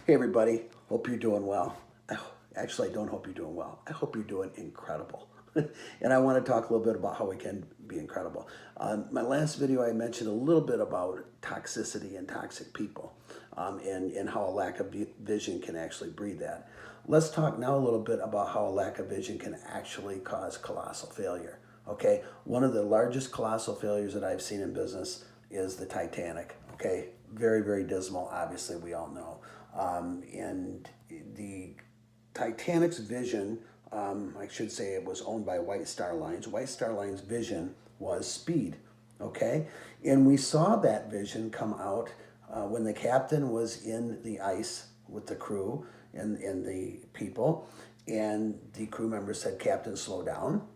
Hey everybody, hope you're doing well. Actually, I don't hope you're doing well. I hope you're doing incredible. And I want to talk a little bit about how we can be incredible. My last video, I mentioned a little bit about toxicity and toxic people and how a lack of vision can actually breed that. Let's talk now a little bit about how a lack of vision can actually cause colossal failure. Okay, one of the largest colossal failures that I've seen in business is the Titanic. Okay, very, very dismal, obviously, we all know. And the Titanic's vision, I should say it was owned by White Star Line's. White Star Line's vision was speed, okay? And we saw that vision come out when the captain was in the ice with the crew and the people, and the crew members said, "Captain, slow down,"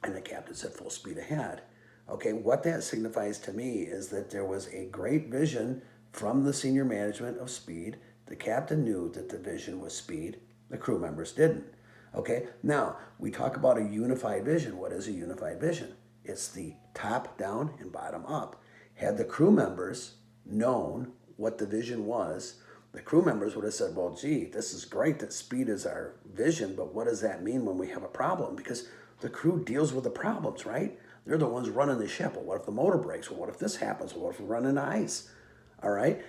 and the captain said, "Full speed ahead." Okay, what that signifies to me is that there was a great vision from the senior management of speed. The captain knew that the vision was speed. The crew members didn't. Okay, now we talk about a unified vision. What is a unified vision? It's the top down and bottom up. Had the crew members known what the vision was, the crew members would have said, "Well, gee, this is great that speed is our vision, but what does that mean when we have a problem?" Because the crew deals with the problems, right? They're the ones running the ship. Well, what if the motor breaks? Well, what if this happens? Well, what if we run into ice? All right.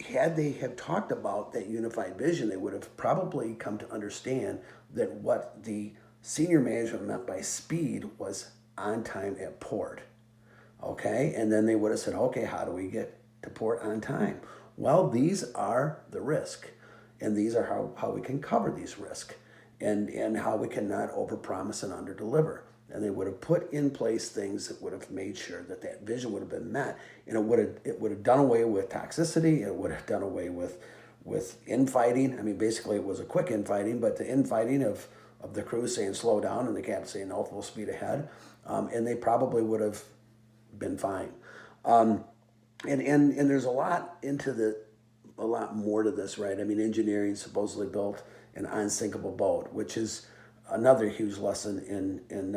Had they have talked about that unified vision, they would have probably come to understand that what the senior management meant by speed was on time at port. Okay. And then they would have said, okay, how do we get to port on time? Well, these are the risk, and these are how we can cover these risks, and how we cannot overpromise and underdeliver. And they would have put in place things that would have made sure that that vision would have been met, and it would have done away with toxicity. It would have done away with infighting. I mean, basically, it was a quick infighting, but the infighting of the crew saying slow down and the captain saying no, full speed ahead, and they probably would have been fine. And there's a lot more to this, right? I mean, engineering supposedly built an unsinkable boat, which is another huge lesson in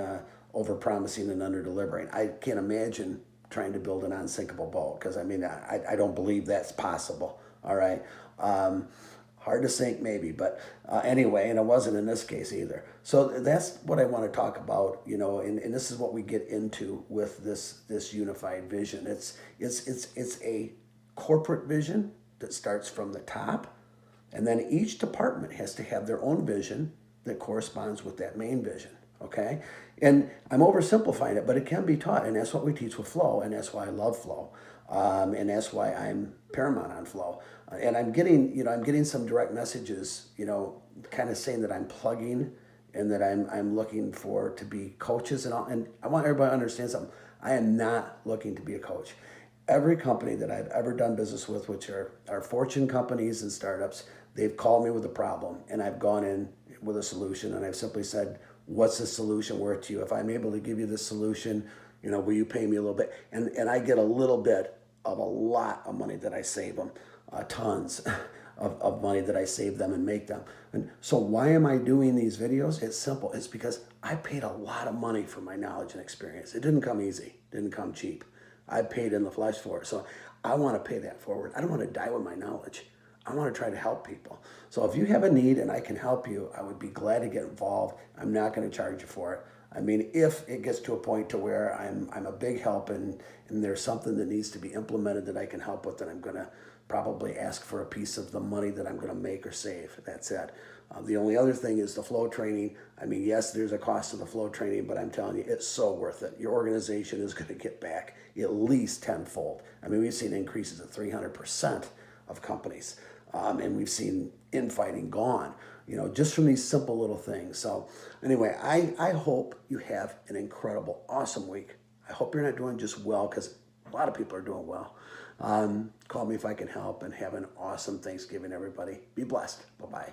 over-promising and under-delivering. I can't imagine trying to build an unsinkable boat, because I mean, I don't believe that's possible, all right? Hard to sink maybe, but anyway, and it wasn't in this case either. So that's what I want to talk about, you know, and this is what we get into with this unified vision. It's a corporate vision that starts from the top, and then each department has to have their own vision that corresponds with that main vision, okay? And I'm oversimplifying it, but it can be taught, and that's what we teach with flow, and that's why I love flow, and that's why I'm paramount on flow. And I'm getting some direct messages, you know, kind of saying that I'm plugging and that I'm looking to be coaches and all. And I want everybody to understand something. I am not looking to be a coach. Every company that I've ever done business with, which are Fortune companies and startups, they've called me with a problem, and I've gone in with a solution, and I've simply said, what's the solution worth to you? If I'm able to give you this solution, you know, will you pay me a little bit? And I get a little bit of a lot of money that I save them, tons of money that I save them and make them. And so why am I doing these videos? It's simple. It's because I paid a lot of money for my knowledge and experience. It didn't come easy. It didn't come cheap. I paid in the flesh for it. So I want to pay that forward. I don't want to die with my knowledge. I want to try to help people. So if you have a need and I can help you, I would be glad to get involved. I'm not going to charge you for it. I mean, if it gets to a point to where I'm a big help and there's something that needs to be implemented that I can help with, then I'm going to probably ask for a piece of the money that I'm going to make or save. That's it. The only other thing is the flow training. I mean, yes, there's a cost to the flow training, but I'm telling you, it's so worth it. Your organization is going to get back at least tenfold. I mean, we've seen increases of 300% of companies. And we've seen infighting gone, you know, just from these simple little things. So anyway, I hope you have an incredible, awesome week. I hope you're not doing just well, because a lot of people are doing well. Call me if I can help, and have an awesome Thanksgiving, everybody. Be blessed. Bye-bye.